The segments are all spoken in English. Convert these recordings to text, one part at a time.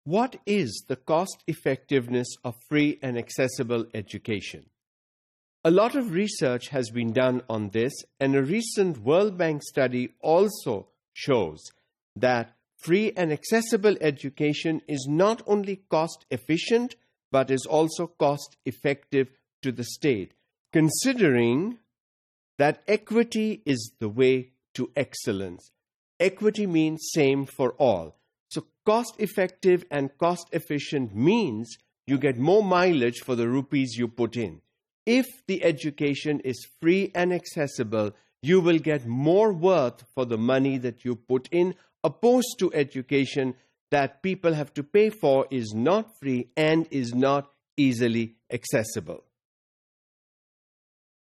What is the cost effectiveness of free and accessible education? A lot of research has been done on this, and a recent World Bank study also shows that free and accessible education is not only cost efficient, but is also cost effective to the state, considering that equity is the way to excellence. Equity means same for all. So cost effective and cost efficient means you get more mileage for the rupees you put in. If the education is free and accessible, you will get more worth for the money that you put in, opposed to education that people have to pay for is not free and is not easily accessible.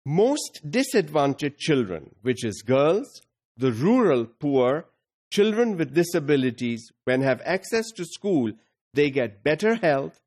Most disadvantaged children, which is girls, the rural poor, children with disabilities, when have access to school, they get better health,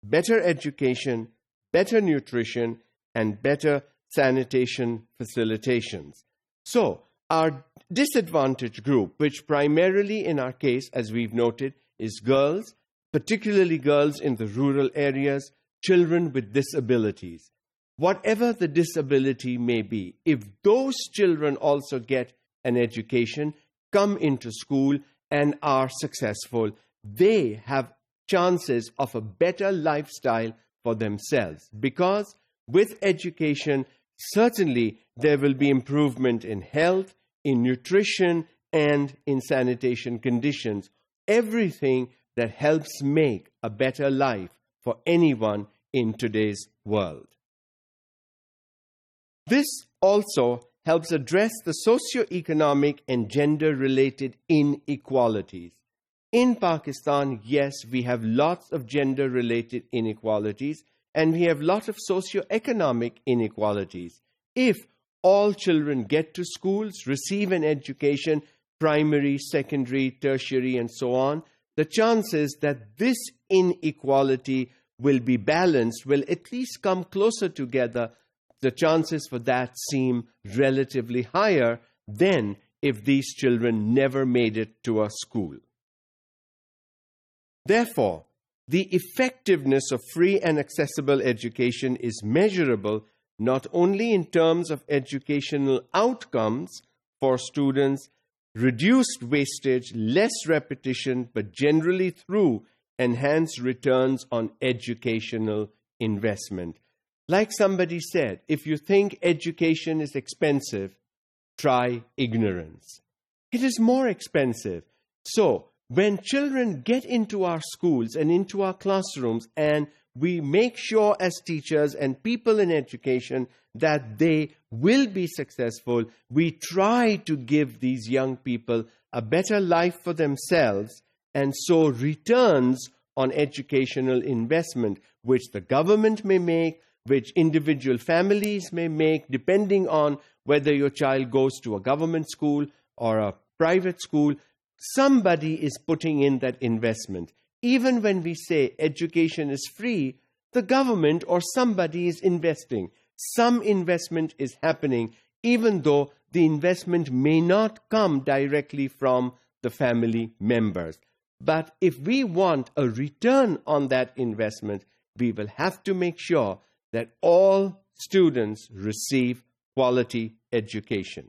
better education, better nutrition, and better sanitation facilitations. So, our disadvantaged group, which primarily in our case, as we've noted, is girls, particularly girls in the rural areas, children with disabilities. Whatever the disability may be, if those children also get an education, come into school and are successful, they have chances of a better lifestyle for themselves. Because with education, certainly there will be improvement in health, in nutrition, and in sanitation conditions. Everything that helps make a better life for anyone in today's world. This also helps address the socio-economic and gender-related inequalities. In Pakistan, yes, we have lots of gender-related inequalities, and we have lots of socio-economic inequalities. If all children get to schools, receive an education, primary, secondary, tertiary, and so on, the chances that this inequality will be balanced, will at least come closer together. The chances for that seem relatively higher than if these children never made it to a school. Therefore, the effectiveness of free and accessible education is measurable not only in terms of educational outcomes for students, reduced wastage, less repetition, but generally through enhanced returns on educational investment. Like somebody said, if you think education is expensive, try ignorance. It is more expensive. So, when children get into our schools and into our classrooms, and we make sure as teachers and people in education that they will be successful, we try to give these young people a better life for themselves, and so returns on educational investment, which the government may make, which individual families may make, depending on whether your child goes to a government school or a private school. Somebody is putting in that investment. Even when we say education is free, the government or somebody is investing. Some investment is happening, even though the investment may not come directly from the family members. But if we want a return on that investment, we will have to make sure that all students receive quality education.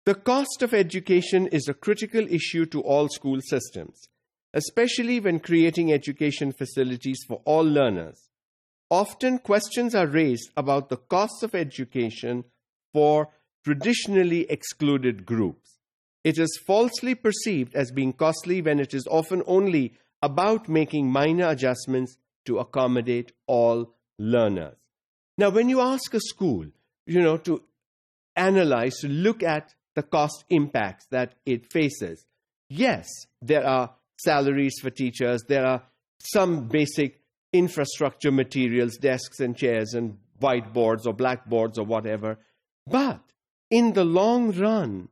The cost of education is a critical issue to all school systems, especially when creating education facilities for all learners. Often questions are raised about the costs of education for traditionally excluded groups. It is falsely perceived as being costly when it is often only about making minor adjustments to accommodate all learners. Now, when you ask a school, to analyze, to look at the cost impacts that it faces, yes, there are salaries for teachers, there are some basic infrastructure materials, desks and chairs and whiteboards or blackboards or whatever. But in the long run,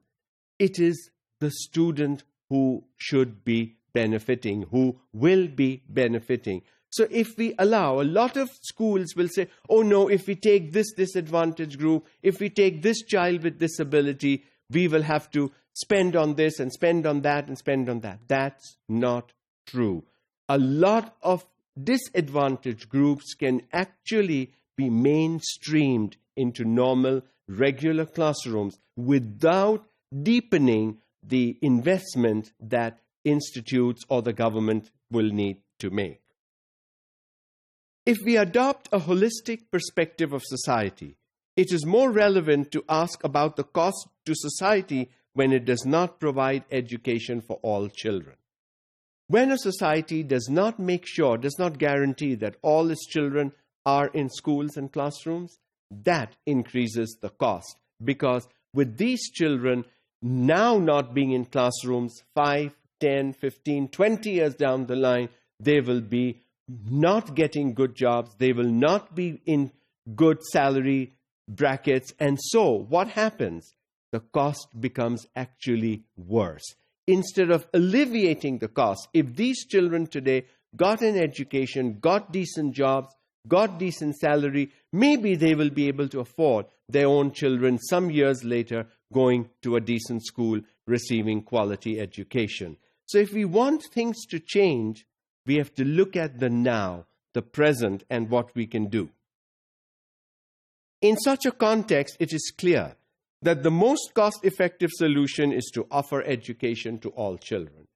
it is the student who should be benefiting, who will be benefiting. So if we allow, a lot of schools will say, oh no, if we take this disadvantaged group, if we take this child with disability, we will have to spend on this and spend on that and spend on that. That's not true. A lot of disadvantaged groups can actually be mainstreamed into normal, regular classrooms without deepening the investment that institutes or the government will need to make. If we adopt a holistic perspective of society, it is more relevant to ask about the cost to society when it does not provide education for all children. When a society does not make sure, does not guarantee that all its children are in schools and classrooms, that increases the cost. Because with these children now not being in classrooms 5, 10, 15, 20 years down the line, they will be not getting good jobs, they will not be in good salary brackets, and so what happens? The cost becomes actually worse. Instead of alleviating the cost, if these children today got an education, got decent jobs, got decent salary, maybe they will be able to afford their own children some years later going to a decent school, receiving quality education. So if we want things to change, we have to look at the now, the present, and what we can do. In such a context, it is clear that the most cost-effective solution is to offer education to all children.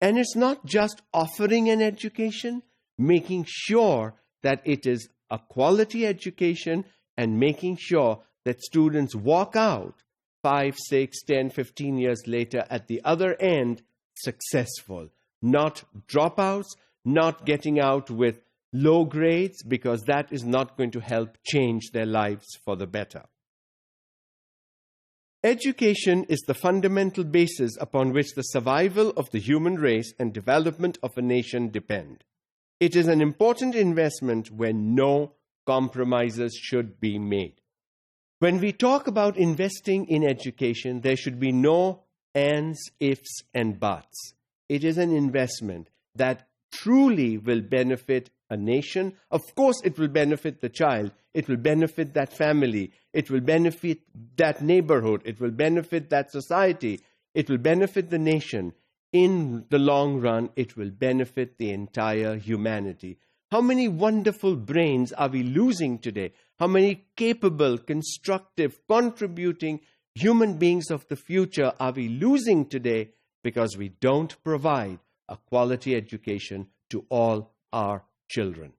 And it's not just offering an education, making sure that it is a quality education and making sure that students walk out 5, 6, 10, 15 years later at the other end successful, not dropouts, not getting out with low grades, because that is not going to help change their lives for the better. Education is the fundamental basis upon which the survival of the human race and development of a nation depend. It is an important investment where no compromises should be made. When we talk about investing in education, there should be no ands, ifs, and buts. It is an investment that truly will benefit a nation. Of course, it will benefit the child. It will benefit that family. It will benefit that neighborhood. It will benefit that society. It will benefit the nation. In the long run, it will benefit the entire humanity. How many wonderful brains are we losing today? How many capable, constructive, contributing human beings of the future are we losing today because we don't provide a quality education to all our children?